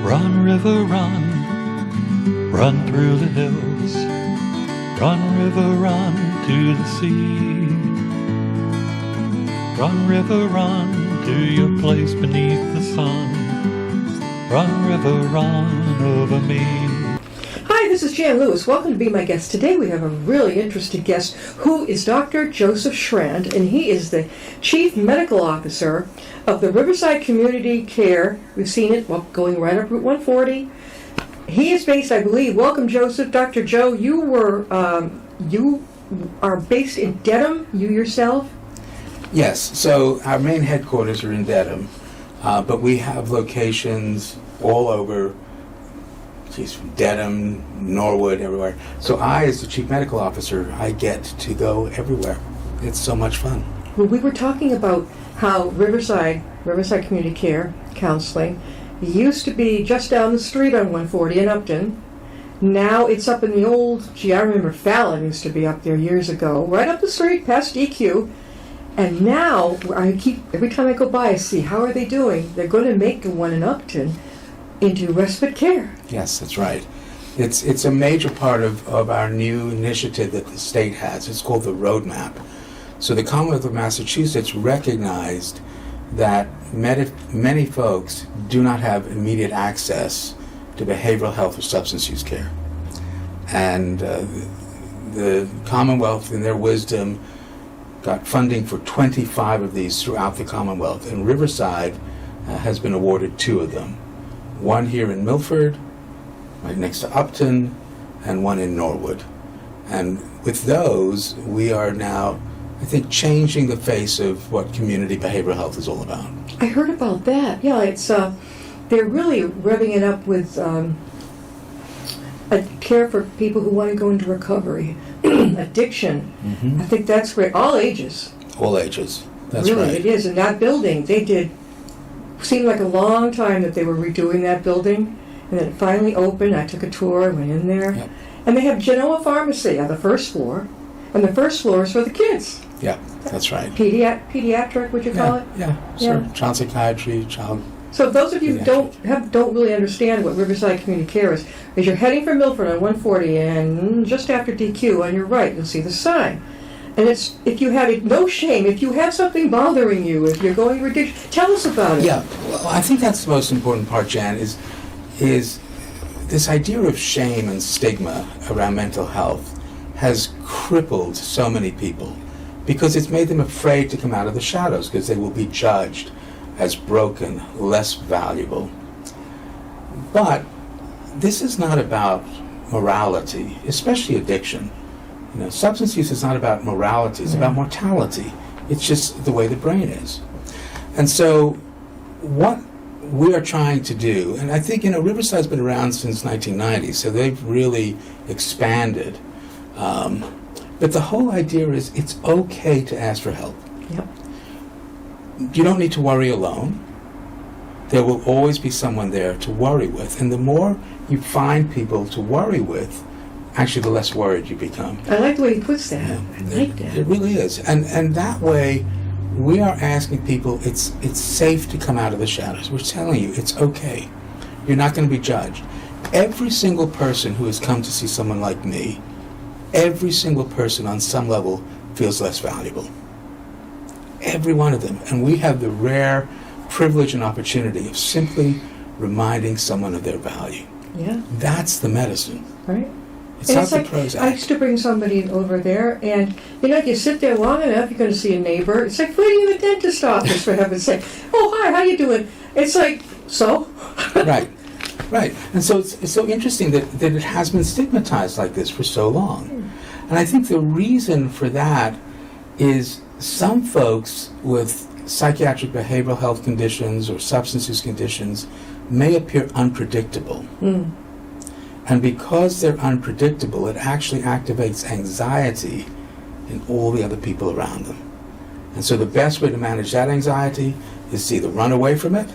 Run, river, run, run through the hills. Run, river, run to the sea. Run, river, run to your place beneath the sun. Run, river, run over me. Hi, this is Jan Lewis. Welcome to Be My Guest. Today we have a really interesting guest who is Dr. Joseph Shrand, and he is the Chief Medical Officer of the Riverside Community Care. We've seen it going right up Route 140. He is based, I believe, welcome Joseph, Dr. Joe, you are based in Dedham, you yourself? Yes, so our main headquarters are in Dedham, but we have locations all over, from Dedham, Norwood, everywhere. So I, as the Chief Medical Officer, I get to go everywhere. It's so much fun. Well, we were talking about how Riverside Community Care Counseling used to be just down the street on 140 in Upton. Now it's up in the old, I remember Fallon used to be up there years ago, right up the street past DQ. And now, every time I go by, I see, how are they doing? They're going to make the one in Upton into respite care. Yes, that's right. It's a major part of our new initiative that the state has. It's called the Roadmap. So the Commonwealth of Massachusetts recognized that many folks do not have immediate access to behavioral health or substance use care. And the Commonwealth, in their wisdom, got funding for 25 of these throughout the Commonwealth. And Riverside has been awarded 2 of them. One here in Milford, right next to Upton, and one in Norwood. And with those, we are now, I think, changing the face of what community behavioral health is all about. I heard about that. Yeah, it's they're really revving it up with a care for people who want to go into recovery, addiction. Mm-hmm. I think that's great. All ages. All ages. That's really, right. It is. And that building, seemed like a long time that they were redoing that building, and then it finally opened. I took a tour, went in there, yep. And they have Genoa Pharmacy on the first floor, and the first floor is for the kids. Yeah, that's right. Pediatric, would you call it? Yeah, sure. Child psychiatry, child. So those of you who don't really understand what Riverside Community Care is you're heading from Milford on 140, and just after DQ on your right, you'll see the sign. And it's, if you have no shame, if you have something bothering you, if you're going ridiculous, tell us about it. Yeah, well, I think that's the most important part, Jan, is this idea of shame and stigma around mental health has crippled so many people because it's made them afraid to come out of the shadows because they will be judged as broken, less valuable. But this is not about morality, especially addiction. Substance use is not about morality, it's about mortality. It's just the way the brain is. And so what we are trying to do, and I think, Riverside's been around since 1990, so they've really expanded. But the whole idea is it's okay to ask for help. Yep. You don't need to worry alone. There will always be someone there to worry with. And the more you find people to worry with, actually, the less worried you become. I like the way he puts that. Yeah, I like that. It really is. And that way, we are asking people, it's safe to come out of the shadows. We're telling you, it's okay. You're not going to be judged. Every single person who has come to see someone like me, every single person on some level feels less valuable. Every one of them. And we have the rare privilege and opportunity of simply reminding someone of their value. Yeah. That's the medicine. Right. It's not the Prozac. I used to bring somebody over there, and if you sit there long enough, you're going to see a neighbor. It's like waiting in the dentist office, for heaven's sake. Oh, hi, how you doing? It's like, so? Right. And so it's so interesting that it has been stigmatized like this for so long. And I think the reason for that is some folks with psychiatric behavioral health conditions or substance use conditions may appear unpredictable. Mm. And because they're unpredictable, it actually activates anxiety in all the other people around them. And so the best way to manage that anxiety is to either run away from it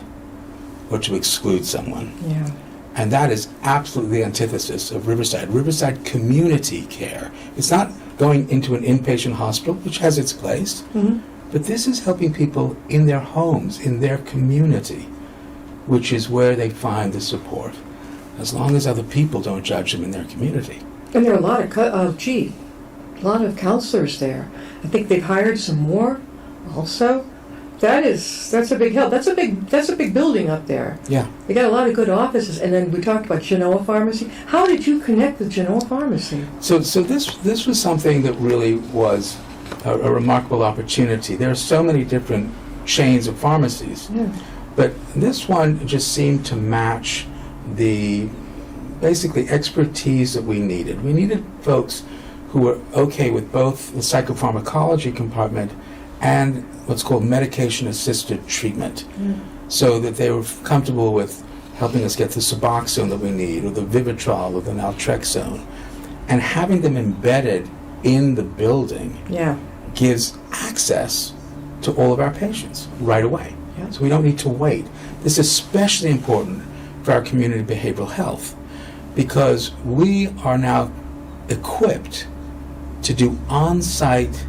or to exclude someone. Yeah. And that is absolutely the antithesis of Riverside. Riverside community care. It's not going into an inpatient hospital, which has its place, but this is helping people in their homes, in their community. which is where they find the support, as long as other people don't judge them in their community. And there are a lot of, a lot of counselors there. I think they've hired some more also. That's a big help. That's a big building up there. Yeah. They got a lot of good offices. And then we talked about Genoa Pharmacy. How did you connect with Genoa Pharmacy? So this was something that really was a remarkable opportunity. There are so many different chains of pharmacies, Yeah. but this one just seemed to match the basically expertise that we needed. We needed folks who were okay with both the psychopharmacology compartment and what's called medication-assisted treatment, so that they were comfortable with helping us get the Suboxone that we need, or the Vivitrol, or the Naltrexone, and having them embedded in the building Yeah. gives access to all of our patients right away. Yeah. So we don't need to wait. This is especially important for our community behavioral health, because we are now equipped to do on-site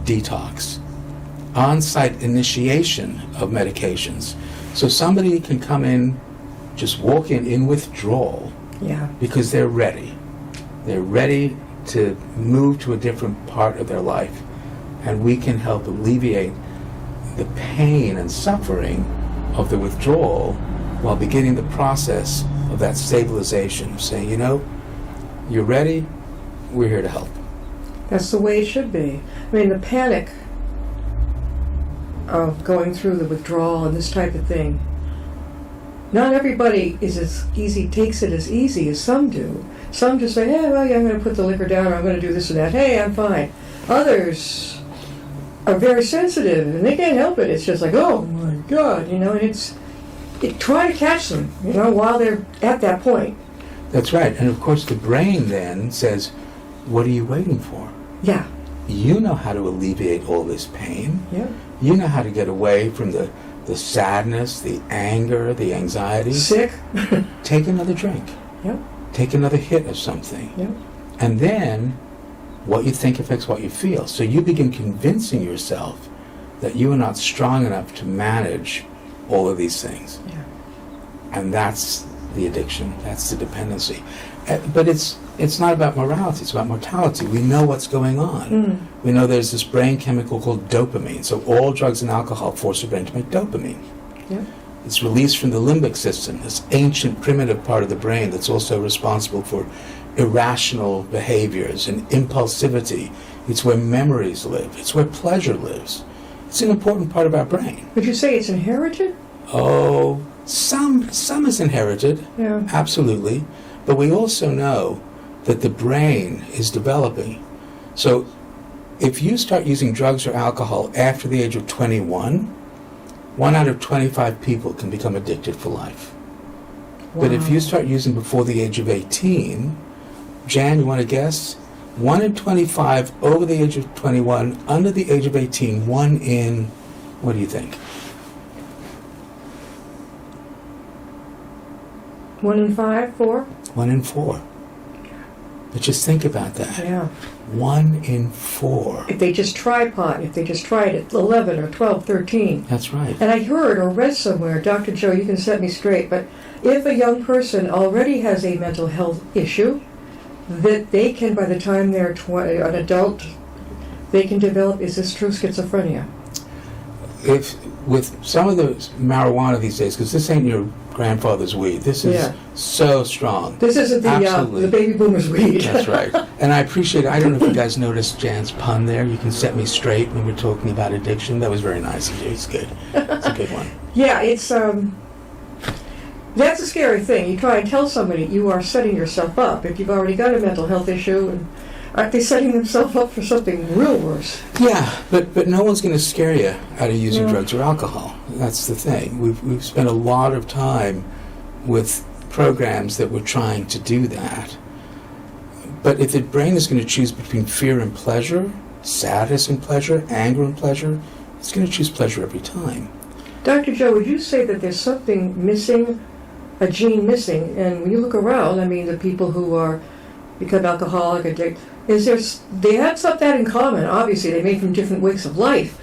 detox, on-site initiation of medications. So somebody can come in, just walk in withdrawal, Yeah. because they're ready. They're ready to move to a different part of their life, and we can help alleviate the pain and suffering of the withdrawal while beginning the process of that stabilization, of saying, you're ready, we're here to help. That's the way it should be. I mean, the panic of going through the withdrawal and this type of thing, not everybody takes it as easy as some do. Some just say, hey, well, yeah, I'm going to put the liquor down, or I'm going to do this and that. Hey, I'm fine. Others are very sensitive, and they can't help it. It's just like, oh my God, and try to catch them, while they're at that point. That's right. And of course the brain then says, what are you waiting for? Yeah. You know how to alleviate all this pain. Yeah. You know how to get away from the sadness, the anger, the anxiety. Sick. Take another drink. Yep. Take another hit of something. Yep. And then what you think affects what you feel. So you begin convincing yourself that you are not strong enough to manage all of these things. Yeah. And that's the addiction. That's the dependency. But it's not about morality. It's about mortality. We know what's going on. We know there's this brain chemical called dopamine. So all drugs and alcohol force the brain to make dopamine. Yeah. It's released from the limbic system, this ancient primitive part of the brain that's also responsible for irrational behaviors and impulsivity. It's where memories live. It's where pleasure lives. It's an important part of our brain. Would you say it's inherited? Oh, some is inherited, Yeah. absolutely. But we also know that the brain is developing. So if you start using drugs or alcohol after the age of 21, 1 out of 25 people can become addicted for life. But if you start using before the age of 18, Jan, you want to guess? 1 in 25 over the age of 21, under the age of 18, 1 in, what do you think? 1 in 5, 4? 1 in 4. But just think about that. Yeah. 1 in 4. If they just try pot, if they just tried it, 11 or 12, 13. That's right. And I heard or read somewhere, Dr. Joe, you can set me straight, but if a young person already has a mental health issue, that they can, by the time they're an adult, they can develop, is this true, schizophrenia? If with some of the marijuana these days, because this ain't your grandfather's weed, this is so strong. This isn't the baby boomer's weed. That's right. And I appreciate, I don't know if you guys noticed Jan's pun there. You can set me straight when we're talking about addiction. That was very nice of you. It's good. It's a good one. Yeah, it's that's a scary thing. You try and tell somebody you are setting yourself up. If you've already got a mental health issue, and aren't they setting themselves up for something real worse? Yeah, but no one's going to scare you out of using drugs or alcohol. That's the thing. We've spent a lot of time with programs that were trying to do that. But if the brain is going to choose between fear and pleasure, sadness and pleasure, anger and pleasure, it's going to choose pleasure every time. Dr. Joe, would you say that there's something missing, a gene missing? And when you look around, I mean, the people who become alcoholic, addicted, they have that in common. Obviously, they made from different ways of life.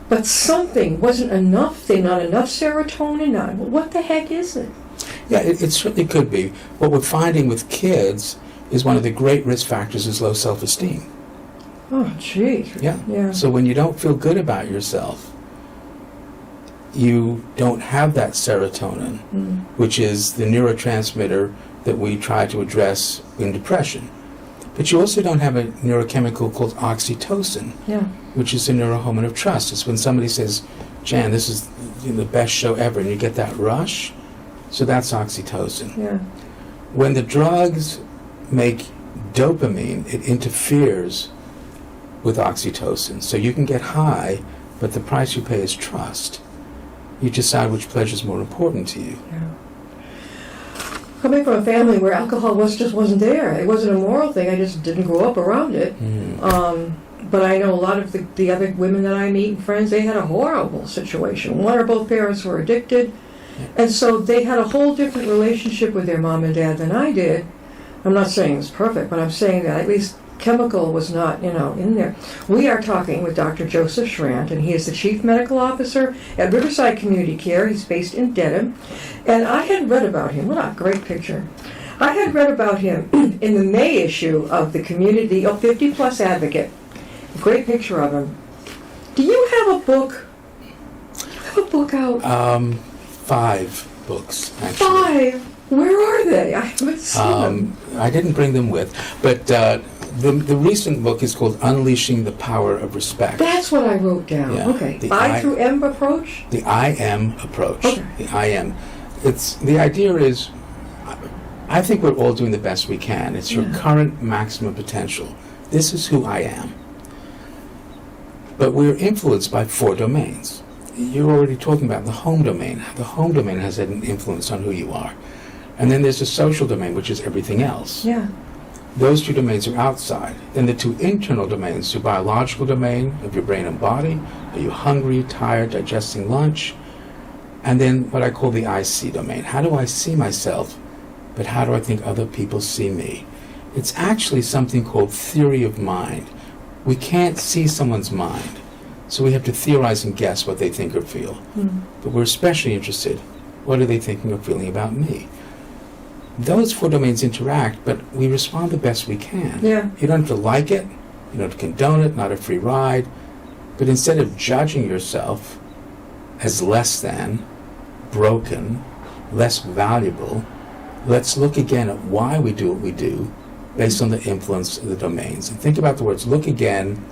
But something wasn't enough. Not enough serotonin. What the heck is it? Yeah, it certainly could be. What we're finding with kids is one of the great risk factors is low self-esteem. Oh, gee. Yeah. So when you don't feel good about yourself, you don't have that serotonin, which is the neurotransmitter that we try to address in depression. But you also don't have a neurochemical called oxytocin, which is a neurohormone of trust. It's when somebody says, Jan, this is the best show ever, and you get that rush. So that's oxytocin. Yeah. When the drugs make dopamine, it interferes with oxytocin. So you can get high, but the price you pay is trust. You decide which pleasure is more important to you. Yeah. Coming from a family where alcohol just wasn't there. It wasn't a moral thing. I just didn't grow up around it. But I know a lot of the other women that I meet and friends, they had a horrible situation. One or both parents were addicted. And so they had a whole different relationship with their mom and dad than I did. I'm not saying it's perfect, but I'm saying that at least chemical was not, in there. We are talking with Dr. Joseph Shrand, and he is the Chief Medical Officer at Riverside Community Care. He's based in Dedham. And I had read about him. What a great picture. I had read about him in the May issue of the Community 50-Plus Advocate. A great picture of him. Do you have a book? Have a book out? 5 books, actually. 5? Where are they? I haven't seen them. I didn't bring them with, but the recent book is called Unleashing the Power of Respect. That's what I wrote down. Yeah. Okay. The I through M approach? The I am approach. Okay. The I am. The idea is, I think we're all doing the best we can. It's your current maximum potential. This is who I am. But we're influenced by 4 domains. You're already talking about the home domain. The home domain has an influence on who you are. And then there's the social domain, which is everything else. Yeah. Those 2 domains are outside. Then the 2 internal domains, the biological domain of your brain and body. Are you hungry, tired, digesting lunch? And then what I call the I see domain. How do I see myself, but how do I think other people see me? It's actually something called theory of mind. We can't see someone's mind, so we have to theorize and guess what they think or feel. But we're especially interested, what are they thinking or feeling about me? Those 4 domains interact, but we respond the best we can. Yeah. You don't have to like it, you don't have to condone it, not a free ride, but instead of judging yourself as less than, broken, less valuable, let's look again at why we do what we do based on the influence of the domains. And think about the words look again,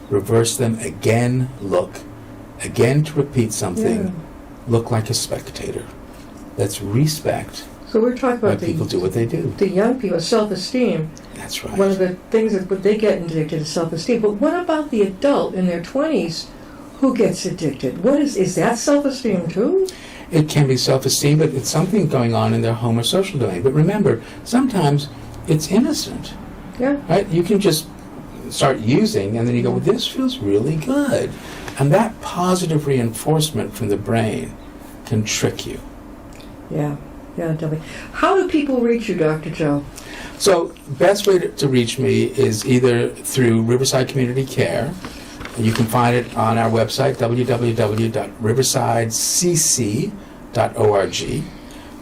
reverse them, again look, again to repeat something, look like a spectator. Let's respect So we're talking why about people do what they do. the young people, self-esteem. That's right. One of the things that what they get addicted is self-esteem. But what about the adult in their 20s who gets addicted? Is that self-esteem too? It can be self-esteem, but it's something going on in their home or social domain. But remember, sometimes it's innocent. Yeah. Right? You can just start using, and then you go, well, this feels really good. And that positive reinforcement from the brain can trick you. Yeah. Yeah, definitely. How do people reach you, Dr. Joe? So, best way to reach me is either through Riverside Community Care. You can find it on our website, www.riversidecc.org.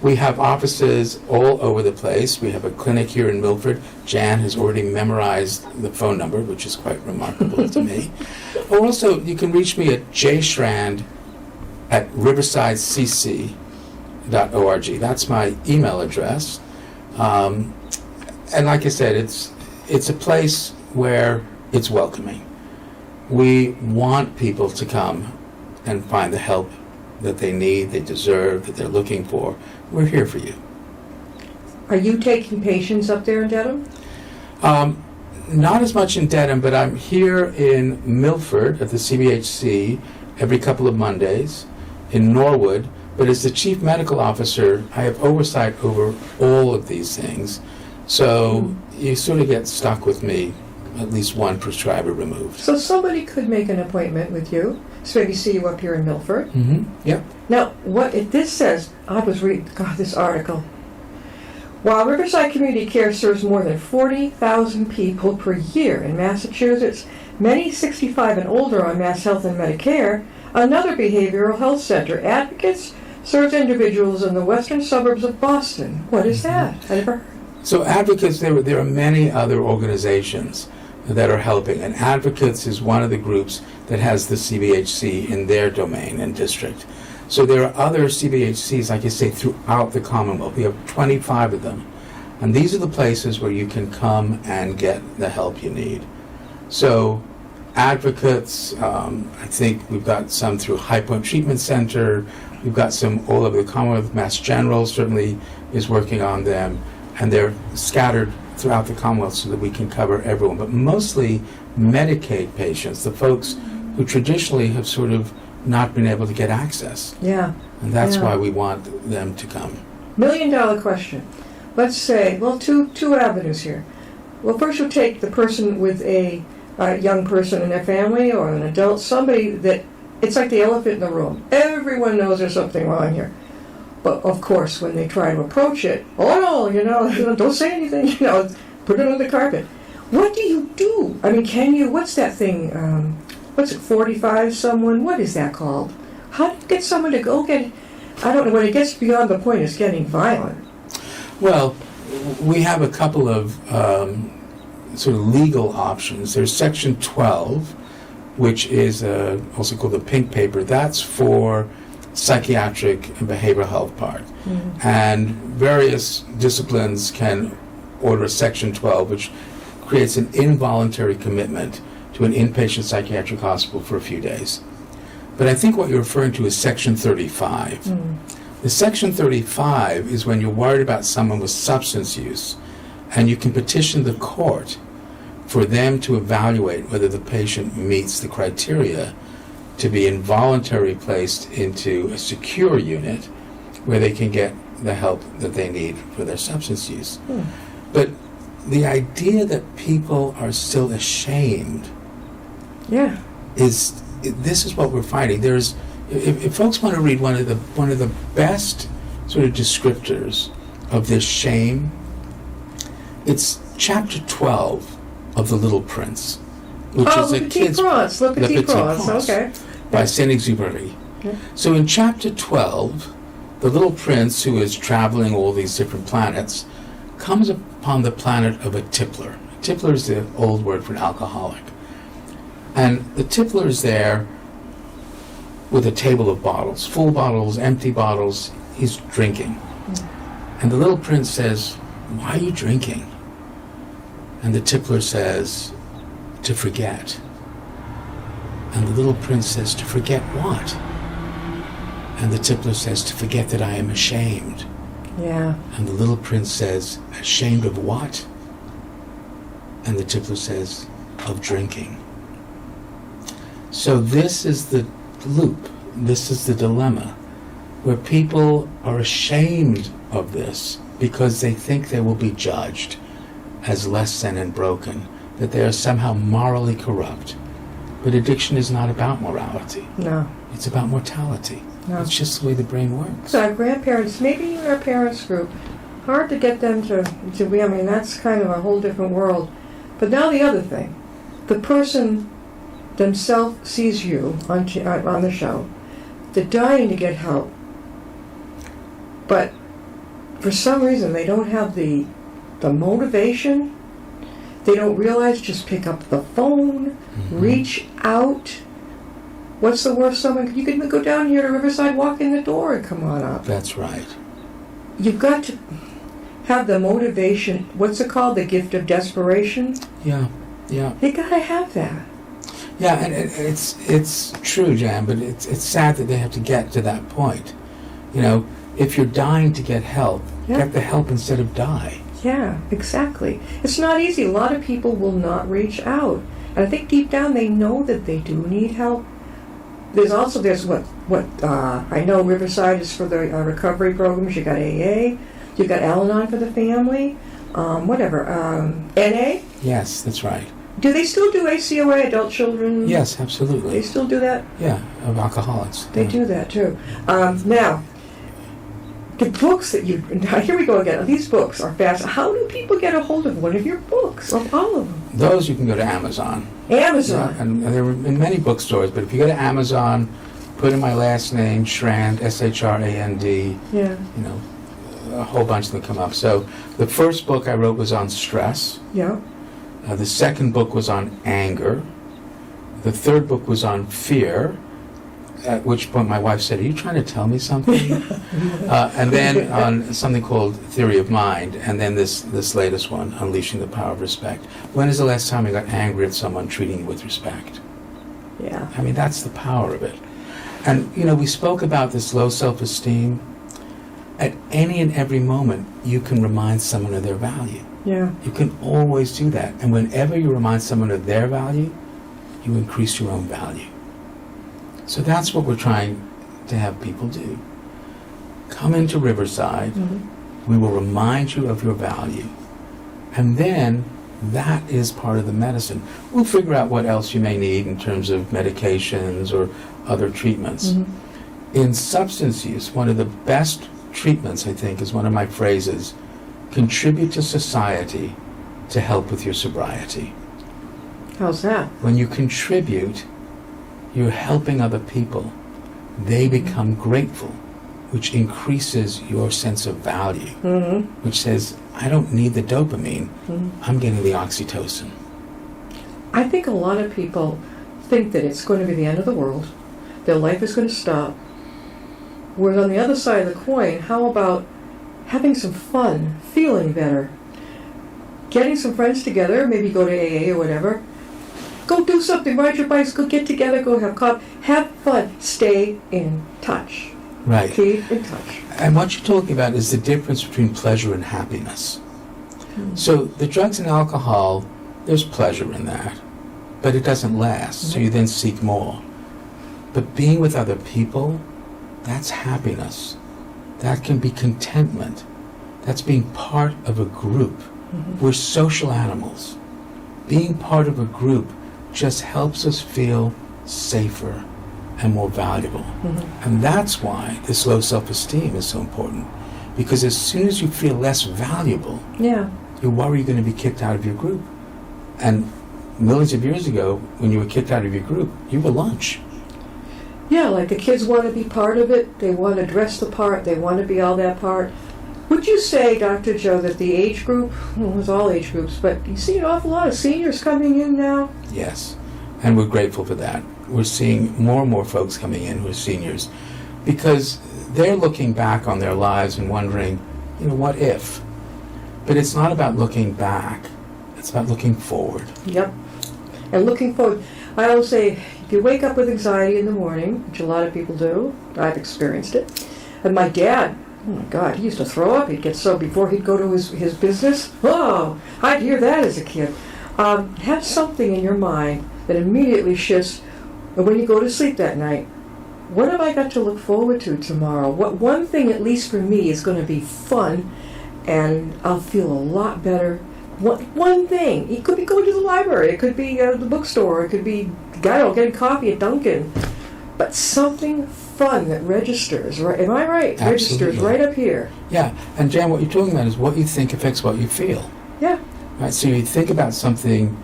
We have offices all over the place. We have a clinic here in Milford. Jan has already memorized the phone number, which is quite remarkable to me. Or also, you can reach me at jshrand@riversidecc.org. That's my email address. And like I said, it's a place where it's welcoming. We want people to come and find the help that they need, they deserve, that they're looking for. We're here for you. Are you taking patients up there in Dedham? Not as much in Dedham, but I'm here in Milford at the CBHC every couple of Mondays, in Norwood. But as the Chief Medical Officer, I have oversight over all of these things. So you sort of get stuck with me, at least one prescriber removed. So somebody could make an appointment with you, so maybe see you up here in Milford. Yep. Now, what this says, I was reading this article. While Riverside Community Care serves more than 40,000 people per year in Massachusetts, Many 65 and older on Mass Health and Medicare. Another behavioral health center. Advocates serves individuals in the western suburbs of Boston. What is that? I never heard. So Advocates, there are many other organizations that are helping, and Advocates is one of the groups that has the CBHC in their domain and district. So there are other CBHCs, like you say, throughout the Commonwealth. We have 25 of them. And these are the places where you can come and get the help you need. So Advocates, I think we've got some through High Point Treatment Center. We've got some all over the Commonwealth. Mass General certainly is working on them. And they're scattered throughout the Commonwealth so that we can cover everyone. But mostly Medicaid patients, the folks who traditionally have sort of not been able to get access. Yeah. And that's Yeah. why we want them to come. $1 million question. Let's say, well, two avenues here. Well, first you'll take the person with a young person in their family or an adult, somebody that, it's like the elephant in the room. Everyone knows there's something wrong here. But of course, when they try to approach it, oh no, don't say anything, put it on the carpet. What do you do? I mean, can you, what's that thing, what's it, 45 someone? What is that called? How do you get someone to go get, I don't know, when it gets beyond the point, it's getting violent. Well, we have a couple of sort of legal options. There's Section 12, which is also called the pink paper. That's for psychiatric and behavioral health part. Mm-hmm. And various disciplines can order Section 12, which creates an involuntary commitment to an inpatient psychiatric hospital for a few days. But I think what you're referring to is Section 35. Mm. The Section 35 is when you're worried about someone with substance use, and you can petition the court for them to evaluate whether the patient meets the criteria to be involuntarily placed into a secure unit where they can get the help that they need for their substance use. Mm. But the idea that people are still ashamed is this is what we're finding. There's if folks want to read one of the best sort of descriptors of this shame, it's chapter 12 of The Little Prince, which is a kid's Le Petit Prince, okay, by Saint-Exupéry. Okay. So in chapter 12, the little prince, who is traveling all these different planets, comes upon the planet of a tippler. A tippler is the old word for an alcoholic. And the tippler is there with a table of bottles, full bottles, empty bottles. He's drinking. And the little prince says, "Why are you drinking?" And the tippler says, "To forget." And the little prince says, "To forget what?" And the tippler says, "To forget that I am ashamed." Yeah. And the little prince says, "Ashamed of what?" And the tippler says, "Of drinking." So this is the loop. This is the dilemma, where people are ashamed of this because they think they will be judged as less than and broken, that they are somehow morally corrupt. But addiction is not about morality. No. It's about mortality. No. It's just the way the brain works. So our grandparents, maybe even our parents' group, hard to get them to be, I mean, that's kind of a whole different world. But now the other thing, the person themselves sees you on the show, they're dying to get help, but for some reason they don't have the motivation. They don't realize, just pick up the phone, reach out. What's the worst someone, you could go down here to Riverside, walk in the door and come on up. That's right. You've got to have the motivation, what's it called, the gift of desperation? Yeah. They gotta have that. Yeah, and it's true, Jan, but it's sad that they have to get to that point. If you're dying to get help, get the help instead of die. Yeah, exactly. It's not easy. A lot of people will not reach out. And I think deep down they know that they do need help. There's what I know Riverside is for the recovery programs. You got AA, you got Al-Anon for the family, NA? Yes, that's right. Do they still do ACOA, adult children? Yes, absolutely. They still do that? Yeah, of alcoholics. They do that too. Now, The books that you, now here we go again, these books are fast. How do people get a hold of one of your books, of all of them? Those you can go to Amazon. Amazon. Yeah, and they're in many bookstores, but if you go to Amazon, put in my last name, Shrand, S-H-R-A-N-D, Yeah, you know, a whole bunch of them come up. So the first book I wrote was on stress. yeah. The second book was on anger. The third book was on fear, at which point my wife said, "Are you trying to tell me something?" And then on something called Theory of Mind, and then this latest one, Unleashing the Power of Respect. When is the last time you got angry at someone treating you with respect? Yeah. I mean, that's the power of it. And, you know, we spoke about this low self-esteem. At any and every moment, you can remind someone of their value. Yeah. You can always do that. And whenever you remind someone of their value, you increase your own value. So that's what we're trying to have people do. Come into Riverside. Mm-hmm. We will remind you of your value. And then that is part of the medicine. We'll figure out what else you may need in terms of medications or other treatments. Mm-hmm. In substance use, one of the best treatments, I think, is one of my phrases, contribute to society to help with your sobriety. How's that? When you contribute, you're helping other people. They become grateful, which increases your sense of value, Mm-hmm. which says, I don't need the dopamine, Mm-hmm. I'm getting the oxytocin. I think a lot of people think that it's going to be the end of the world. Their life is going to stop. Whereas on the other side of the coin, how about having some fun, feeling better, getting some friends together, maybe go to AA or whatever, go do something, ride your bikes, go get together, go have coffee, have fun, stay in touch. Right. Keep in touch. And what you're talking about is the difference between pleasure and happiness. So the drugs and alcohol, there's pleasure in that, but it doesn't last, so you then seek more. But being with other people, that's happiness. That can be contentment. That's being part of a group. Mm-hmm. We're social animals. Being part of a group just helps us feel safer and more valuable. Mm-hmm. And that's why this low self-esteem is so important. Because as soon as you feel less valuable, Yeah. you worry you're going to be kicked out of your group. And millions of years ago, when you were kicked out of your group, you were lunch. Yeah, like the kids want to be part of it, they want to dress the part, they want to be all that part. Would you say, Dr. Joe, that the age group, well, it's all age groups, but you see an awful lot of seniors coming in now? Yes. And we're grateful for that. We're seeing more and more folks coming in who are seniors because they're looking back on their lives and wondering, you know, what if? But it's not about looking back. It's about looking forward. Yep. And looking forward, I always say, if you wake up with anxiety in the morning, which a lot of people do, I've experienced it, and my dad, oh my God, he used to throw up. He'd get so before he'd go to his business. Oh, I'd hear that as a kid. Have something in your mind that immediately shifts. And when you go to sleep that night, what have I got to look forward to tomorrow? What one thing, at least for me, is going to be fun, and I'll feel a lot better. One thing. It could be going to the library. It could be the bookstore. It could be, getting coffee at Dunkin'. But something fun that registers, right? Am I right? Absolutely. Registers right up here. Yeah. And Jan, what you're talking about is what you think affects what you feel. Yeah. Right? So you think about something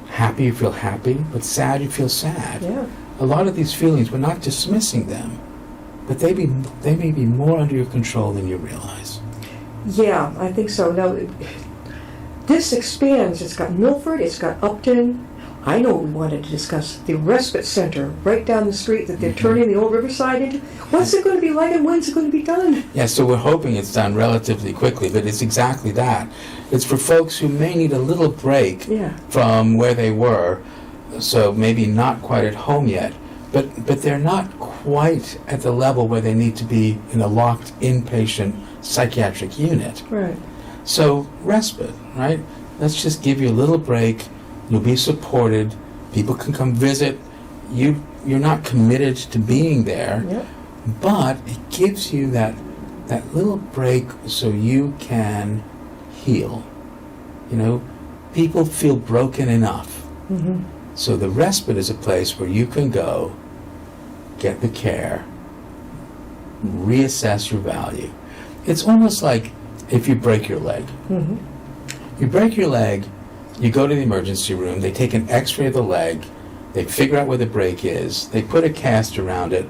happy, you feel happy, but sad, you feel sad. Yeah. A lot of these feelings, we're not dismissing them, but they may be more under your control than you realize. Yeah, I think so. Now, this expands. It's got Milford, it's got Upton. I know we wanted to discuss the respite center right down the street that they're turning the old Riverside into. What's it going to be like and when's it going to be done? Yeah, so we're hoping it's done relatively quickly, but it's exactly that. It's for folks who may need a little break Yeah. from where they were, so maybe not quite at home yet, but they're not quite at the level where they need to be in a locked inpatient psychiatric unit. Right. So respite, right? Let's just give you a little break. You'll be supported. People can come visit. You're not committed to being there, Yep. but it gives you that little break so you can heal. You know, people feel broken enough. Mm-hmm. So the respite is a place where you can go, get the care, reassess your value. It's almost like if you break your leg. Mm-hmm. You break your leg, you go to the emergency room, they take an x-ray of the leg, they figure out where the break is, they put a cast around it.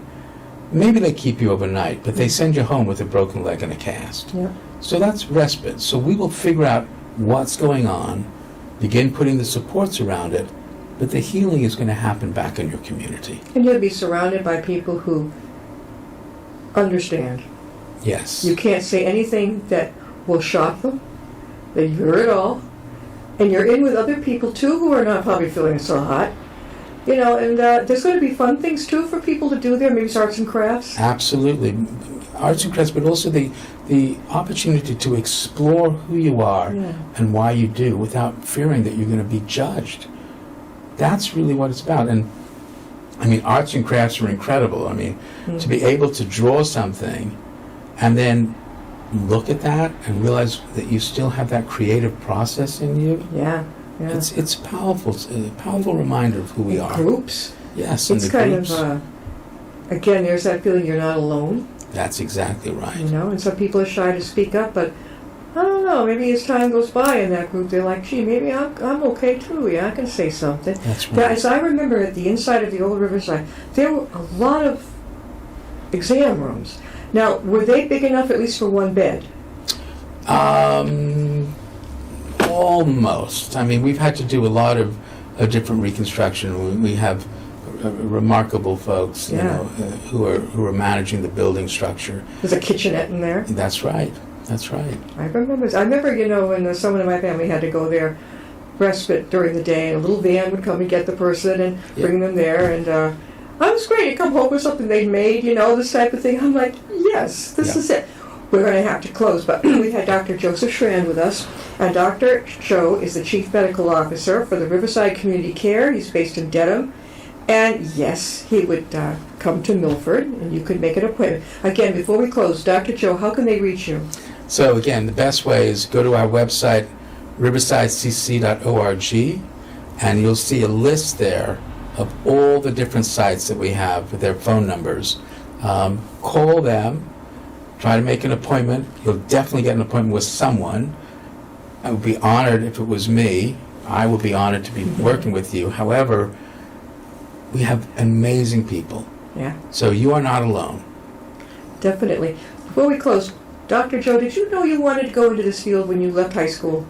Maybe they keep you overnight, but they send you home with a broken leg and a cast. Yeah. So that's respite. So we will figure out what's going on, begin putting the supports around it, but the healing is going to happen back in your community. And you'll be surrounded by people who understand. Yes. You can't say anything that will shock them. They hear it all. And you're in with other people, too, who are not probably feeling so hot. You know, and there's going to be fun things, too, for people to do there. Maybe it's arts and crafts. Absolutely. Arts and crafts, but also the opportunity to explore who you are and why you do without fearing that you're going to be judged. That's really what it's about. And, I mean, arts and crafts are incredible. I mean, to be able to draw something and then look at that and realize that you still have that creative process in you. Yeah. Yeah. It's powerful. It's a powerful reminder of who we are. Groups. Yes, It's and the kind groups. of, again, there's that feeling you're not alone. That's exactly right. You know, and some people are shy to speak up, but I don't know, maybe as time goes by in that group, they're like, gee, maybe I'm okay too. Yeah, I can say something. That's But right. as I remember at the inside of the old Riverside, there were a lot of exam rooms. Now, were they big enough at least for one bed? Almost. I mean, we've had to do a lot of different reconstruction. We have remarkable folks, you know, who are managing the building structure. There's a kitchenette in there. That's right. That's right. I remember, you know, when someone in my family had to go there, respite during the day, and a little van would come and get the person and bring them there, and that was great. You come home with something they'd made, you know, this type of thing. I'm like, yes, this is it. We're going to have to close, but we've had Dr. Joseph Shrand with us, and Dr. Joe is the Chief Medical Officer for the Riverside Community Care. He's based in Dedham, and yes, he would come to Milford, and you could make an appointment. Again, before we close, Dr. Joe, how can they reach you? So again, the best way is go to our website, riversidecc.org, and you'll see a list there of all the different sites that we have with their phone numbers. Call them. Try to make an appointment. You'll definitely get an appointment with someone. I would be honored if it was me. I would be honored to be working with you. However, we have amazing people. Yeah. So you are not alone. Definitely. Before we close, Dr. Joe, did you know you wanted to go into this field when you left high school?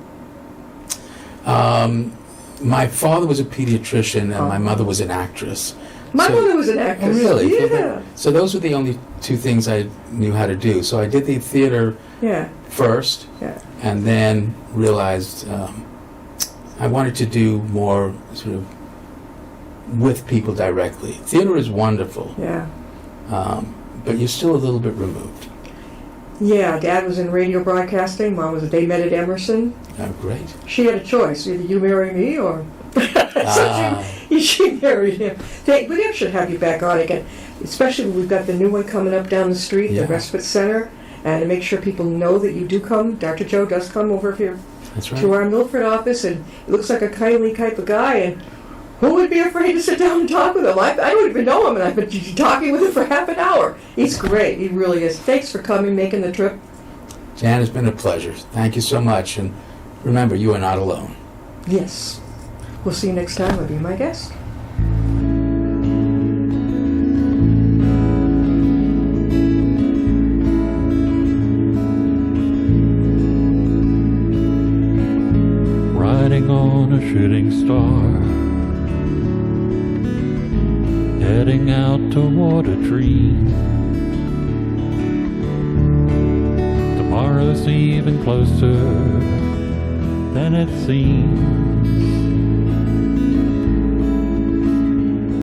My father was a pediatrician and my mother was an actress. My mother was an actress. Oh, really? Yeah. So those were the only two things I knew how to do. So I did the theater first, and then realized I wanted to do more sort of with people directly. Theater is wonderful, but you're still a little bit removed. Yeah, Dad was in radio broadcasting. Mom was. They met at Emerson. Oh, great. She had a choice: either you marry me or she married him. We should have you back on again, especially when we've got the new one coming up down the street, the Respite Center, and to make sure people know that you do come. Dr. Joe does come over here to our Milford office, and it looks like a kindly type of guy. And who would be afraid to sit down and talk with him? I don't even know him, and I've been talking with him for half an hour. He's great. He really is. Thanks for coming, making the trip. Jan, it's been a pleasure. Thank you so much. And remember, you are not alone. Yes. We'll see you next time. I'll be my guest. Riding on a shooting star, heading out toward a dream. Tomorrow's even closer than it seems.